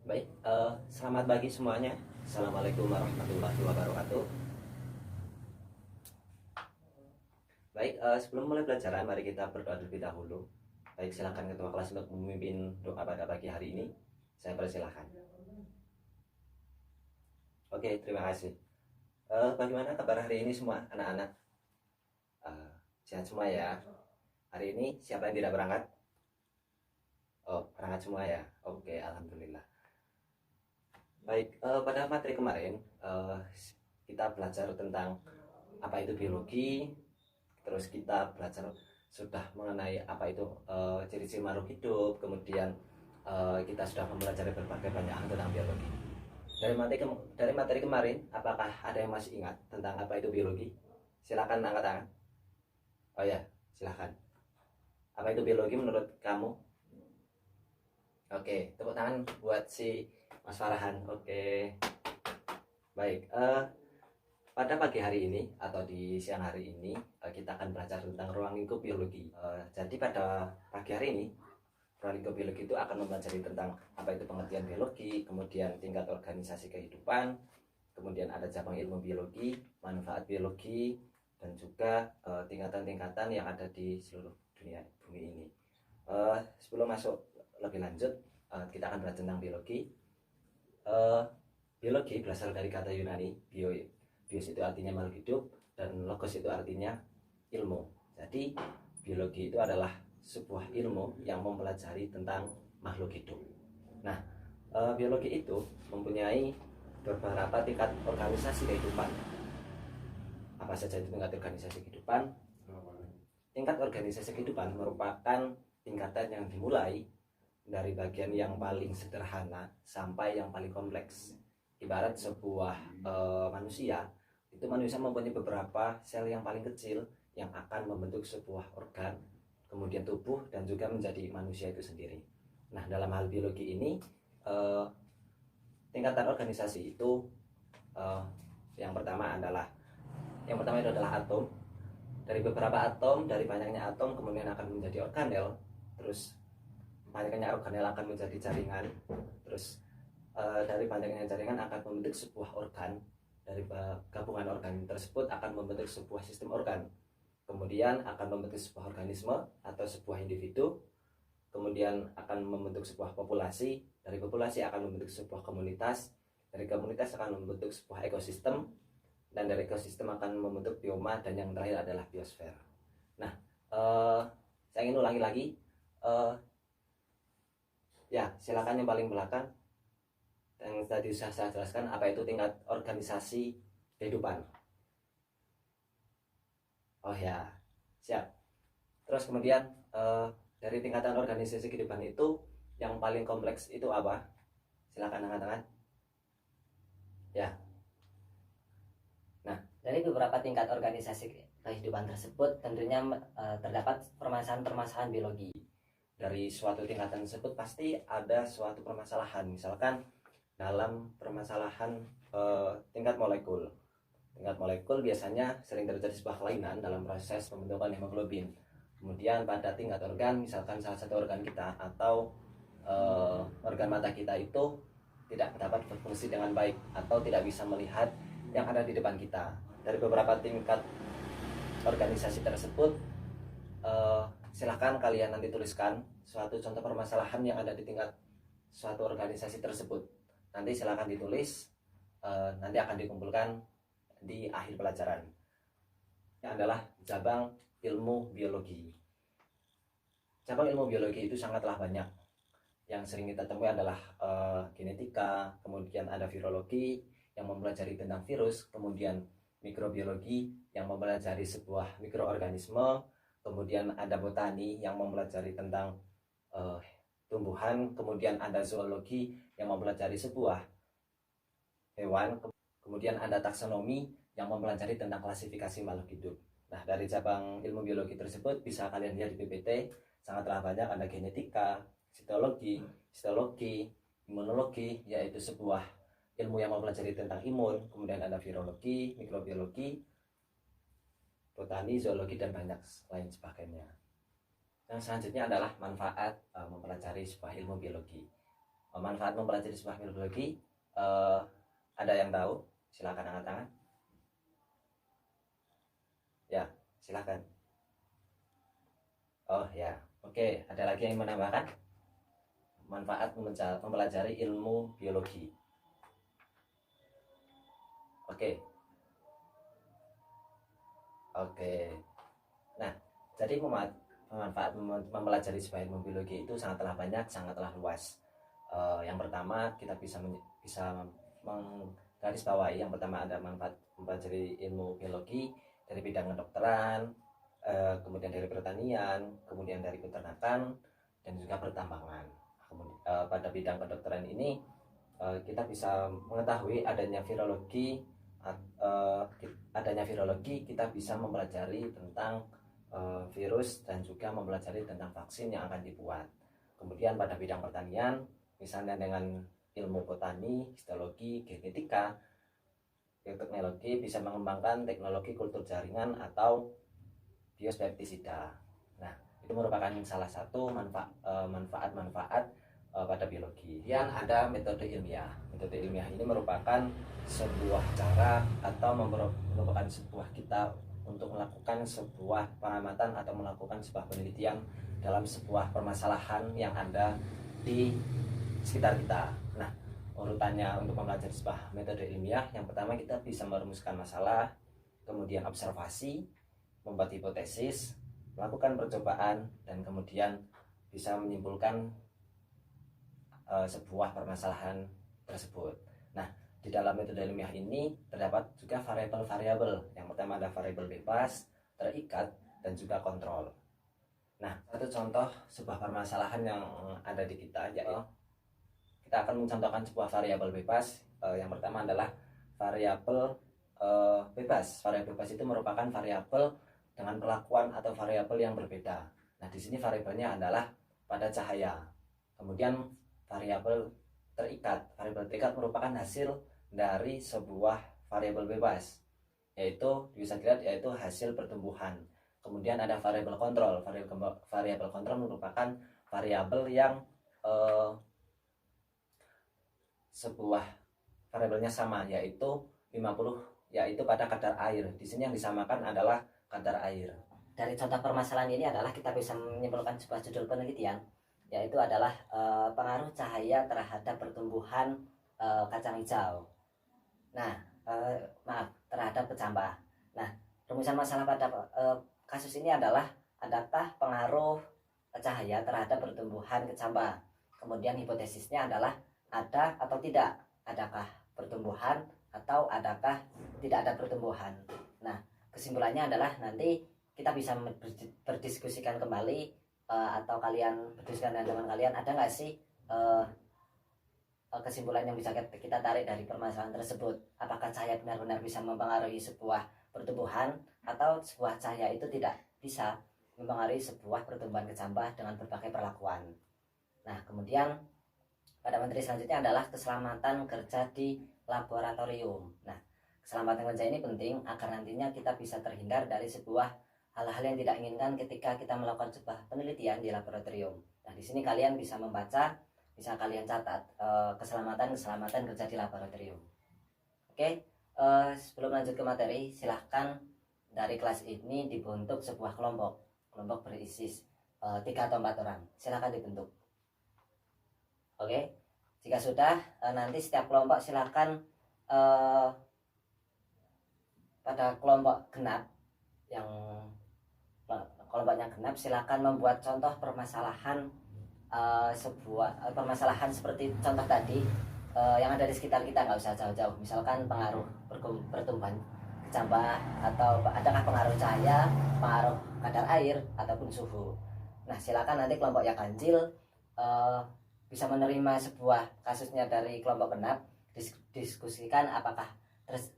Baik, selamat pagi semuanya. Assalamualaikum warahmatullahi wabarakatuh. Baik, sebelum mulai pelajaran, mari kita berdoa terlebih dahulu. Baik, silakan ketua kelas untuk memimpin doa pada pagi hari ini. Saya persilahkan. Oke, terima kasih. Bagaimana kabar hari ini semua anak-anak? Eh, Sehat semua ya. Hari ini siapa yang tidak berangkat? Oh, berangkat semua ya. Oke, alhamdulillah. Baik, pada materi kemarin kita belajar tentang apa itu biologi. Terus kita belajar sudah mengenai apa itu ciri-ciri makhluk hidup. Kemudian kita sudah mempelajari berbagai banyak hal tentang biologi. Dari materi kemarin, apakah ada yang masih ingat tentang apa itu biologi? Silakan angkat tangan. Oh ya, silakan. Apa itu biologi menurut kamu? Oke, tepuk tangan buat si Mas Farhan. Oke, baik. Pada pagi hari ini atau di siang hari ini kita akan belajar tentang ruang lingkup biologi. Jadi pada pagi hari ini ruang lingkup biologi itu akan mempelajari tentang apa itu pengertian biologi, kemudian tingkat organisasi kehidupan, kemudian ada cabang ilmu biologi, manfaat biologi, dan juga tingkatan-tingkatan yang ada di seluruh dunia bumi ini. Sebelum masuk lebih lanjut, kita akan belajar tentang biologi. Biologi berasal dari kata Yunani bios itu artinya makhluk hidup, dan logos itu artinya ilmu. Jadi biologi itu adalah sebuah ilmu yang mempelajari tentang makhluk hidup. Nah, biologi itu mempunyai beberapa tingkat organisasi kehidupan. Apa saja itu tingkat organisasi kehidupan? Tingkat organisasi kehidupan merupakan tingkatan yang dimulai dari bagian yang paling sederhana sampai yang paling kompleks. Ibarat sebuah manusia, itu manusia mempunyai beberapa sel yang paling kecil yang akan membentuk sebuah organ, kemudian tubuh, dan juga menjadi manusia itu sendiri. Nah, dalam hal biologi ini, tingkatan organisasi itu yang pertama itu adalah atom. Dari beberapa atom, dari banyaknya atom kemudian akan menjadi organel, terus banyaknya organel akan menjadi jaringan, terus dari banyaknya jaringan akan membentuk sebuah organ. Dari gabungan organ tersebut akan membentuk sebuah sistem organ, kemudian akan membentuk sebuah organisme atau sebuah individu, kemudian akan membentuk sebuah populasi, dari populasi akan membentuk sebuah komunitas, dari komunitas akan membentuk sebuah ekosistem, dan dari ekosistem akan membentuk bioma, dan yang terakhir adalah biosfer. Nah, saya ingin ulangi lagi. Ya, silakan yang paling belakang. Yang tadi sudah saya jelaskan apa itu tingkat organisasi kehidupan. Oh ya, siap. Terus kemudian dari tingkatan organisasi kehidupan itu yang paling kompleks itu apa? Silakan angkat tangan. Ya. Nah, dari beberapa tingkat organisasi kehidupan tersebut tentunya terdapat permasalahan-permasalahan biologi. Dari suatu tingkatan tersebut pasti ada suatu permasalahan. Misalkan dalam permasalahan tingkat molekul. Tingkat molekul biasanya sering terjadi sebuah kelainan dalam proses pembentukan hemoglobin. Kemudian pada tingkat organ, misalkan salah satu organ kita atau organ mata kita itu tidak dapat berfungsi dengan baik atau tidak bisa melihat yang ada di depan kita. Dari beberapa tingkat organisasi tersebut, silahkan kalian nanti tuliskan suatu contoh permasalahan yang ada di tingkat suatu organisasi tersebut. Nanti silahkan ditulis, nanti akan dikumpulkan di akhir pelajaran. Yang adalah cabang ilmu biologi. Cabang ilmu biologi itu sangatlah banyak. Yang sering kita temui adalah genetika, kemudian ada virologi yang mempelajari tentang virus, kemudian mikrobiologi yang mempelajari sebuah mikroorganisme, kemudian ada botani yang mempelajari tentang tumbuhan, kemudian ada zoologi yang mempelajari sebuah hewan, kemudian ada taksonomi yang mempelajari tentang klasifikasi makhluk hidup. Nah, dari cabang ilmu biologi tersebut bisa kalian lihat di PPT, sangatlah banyak. Ada genetika, histologi, imunologi, yaitu sebuah ilmu yang mempelajari tentang imun, kemudian ada virologi, mikrobiologi, botani, zoologi, dan banyak lain sebagainya. Yang selanjutnya adalah manfaat mempelajari sebuah ilmu biologi. Manfaat mempelajari sebuah biologi, ada yang tahu? Silakan angkat tangan. Ya, silakan. Oh ya, oke. Ada lagi yang menambahkan? Manfaat mempelajari ilmu biologi. Oke. Nah, jadi manfaat mempelajari sebuah ilmu biologi itu sangatlah banyak, sangatlah luas. Yang pertama kita bisa menggarisbawahi. Yang pertama ada manfaat mempelajari ilmu biologi dari bidang kedokteran, kemudian dari pertanian, kemudian dari peternakan, dan juga pertambangan. Kemudian, pada bidang kedokteran ini kita bisa mengetahui adanya virologi. Kita bisa mempelajari tentang virus dan juga mempelajari tentang vaksin yang akan dibuat. Kemudian pada bidang pertanian, misalnya dengan ilmu botani, histologi, genetika, bioteknologi bisa mengembangkan teknologi kultur jaringan atau biospeptisida. Nah, itu merupakan salah satu manfaat-manfaat pada biologi. Kemudian ada metode ilmiah. Metode ilmiah ini merupakan sebuah cara atau merupakan sebuah kita untuk melakukan sebuah pengamatan atau melakukan sebuah penelitian dalam sebuah permasalahan yang ada di sekitar kita. Nah, urutannya untuk mempelajari sebuah metode ilmiah, yang pertama kita bisa merumuskan masalah, kemudian observasi, membuat hipotesis, melakukan percobaan, dan kemudian bisa menyimpulkan sebuah permasalahan tersebut. Nah, di dalam metode ilmiah ini terdapat juga variabel-variabel. Yang pertama ada variabel bebas, terikat, dan juga kontrol. Nah, satu contoh sebuah permasalahan yang ada di kita, yaitu kita akan mencontohkan sebuah variabel bebas. Yang pertama adalah variabel bebas. Variabel bebas itu merupakan variabel dengan perlakuan atau variabel yang berbeda. Nah, di sini variabelnya adalah pada cahaya. Kemudian variabel terikat. Variabel terikat merupakan hasil dari sebuah variabel bebas, yaitu bisa dilihat yaitu hasil pertumbuhan. Kemudian ada variabel kontrol. Variabel kontrol merupakan variabel yang sebuah variabelnya sama, yaitu 50, yaitu pada kadar air. Di sini yang disamakan adalah kadar air. Dari contoh permasalahan ini adalah kita bisa menyimpulkan sebuah judul penelitian, yaitu adalah pengaruh cahaya terhadap pertumbuhan kacang hijau. Nah, terhadap kecambah. Nah, rumusan masalah pada kasus ini adalah adakah pengaruh cahaya terhadap pertumbuhan kecambah. Kemudian hipotesisnya adalah ada atau tidak, adakah pertumbuhan atau adakah tidak ada pertumbuhan. Nah, kesimpulannya adalah nanti kita bisa berdiskusikan kembali atau kalian berdiskusi dengan teman kalian, ada nggak sih kesimpulan yang bisa kita tarik dari permasalahan tersebut. Apakah cahaya benar-benar bisa mempengaruhi sebuah pertumbuhan, atau sebuah cahaya itu tidak bisa mempengaruhi sebuah pertumbuhan kecambah dengan berbagai perlakuan. Nah, kemudian pada materi selanjutnya adalah keselamatan kerja di laboratorium. Nah, keselamatan kerja ini penting agar nantinya kita bisa terhindar dari sebuah hal-hal yang tidak inginkan ketika kita melakukan sebuah penelitian di laboratorium. Nah, di sini kalian bisa membaca, bisa kalian catat keselamatan kerja di laboratorium. Oke, sebelum lanjut ke materi, silahkan dari kelas ini dibentuk sebuah kelompok berisi 3 atau 4 orang. Silahkan dibentuk. Oke, jika sudah, nanti setiap kelompok silahkan pada kelompok genap, yang kelompoknya genap, silahkan membuat contoh permasalahan sebuah permasalahan seperti contoh tadi yang ada di sekitar kita, nggak usah jauh-jauh. Misalkan pengaruh pertumbuhan kecambah, atau adakah pengaruh cahaya, pengaruh kadar air, ataupun suhu. Nah, silakan nanti kelompok yang ganjil bisa menerima sebuah kasusnya dari kelompok genap, diskusikan apakah terus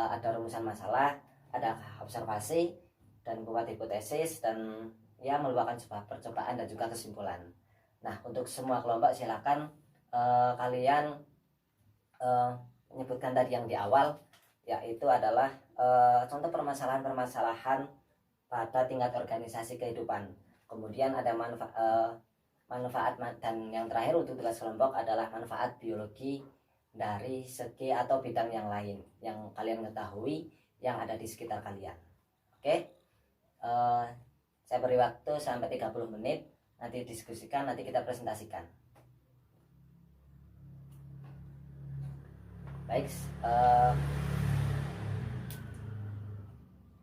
ada rumusan masalah, ada observasi, dan buat hipotesis, dan ya meluangkan sebuah percobaan dan juga kesimpulan. Nah, untuk semua kelompok silakan kalian menyebutkan tadi yang di awal, yaitu adalah contoh permasalahan-permasalahan pada tingkat organisasi kehidupan. Kemudian ada Dan yang terakhir untuk tugas kelompok adalah manfaat biologi dari segi atau bidang yang lain yang kalian ketahui yang ada di sekitar kalian. Oke, saya beri waktu sampai 30 menit, nanti diskusikan, nanti kita presentasikan. Baik,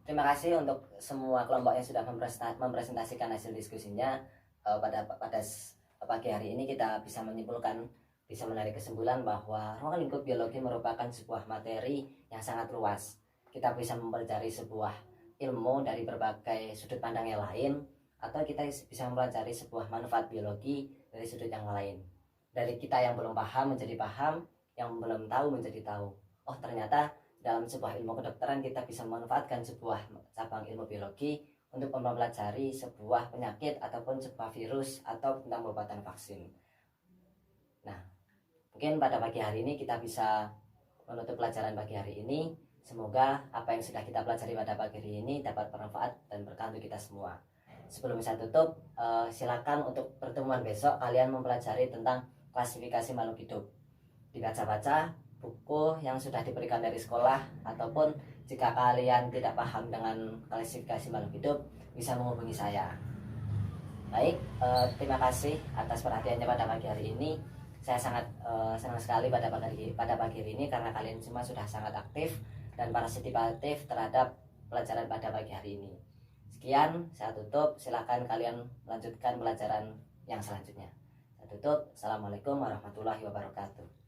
terima kasih untuk semua kelompok yang sudah mempresentasikan hasil diskusinya. Pada pagi hari ini kita bisa menarik kesimpulan bahwa ruang lingkup biologi merupakan sebuah materi yang sangat luas. Kita bisa mempelajari sebuah ilmu dari berbagai sudut pandang yang lain, atau kita bisa mempelajari sebuah manfaat biologi dari sudut yang lain. Dari kita yang belum paham menjadi paham, yang belum tahu menjadi tahu. Oh, ternyata dalam sebuah ilmu kedokteran kita bisa memanfaatkan sebuah cabang ilmu biologi untuk mempelajari sebuah penyakit ataupun sebuah virus atau tentang pembuatan vaksin. Nah, mungkin pada pagi hari ini kita bisa menutup pelajaran pagi hari ini. Semoga apa yang sudah kita pelajari pada pagi hari ini dapat bermanfaat dan berkah untuk kita semua. Sebelum saya tutup, silakan untuk pertemuan besok kalian mempelajari tentang klasifikasi makhluk hidup. Dibaca-baca buku yang sudah diberikan dari sekolah, ataupun jika kalian tidak paham dengan klasifikasi makhluk hidup, bisa menghubungi saya. Baik, terima kasih atas perhatiannya pada pagi hari ini. Saya sangat senang sekali pada pagi hari ini karena kalian semua sudah sangat aktif dan partisipatif terhadap pelajaran pada pagi hari ini. Sekian, saya tutup. Silakan kalian melanjutkan pelajaran yang selanjutnya. Saya tutup. Assalamualaikum warahmatullahi wabarakatuh.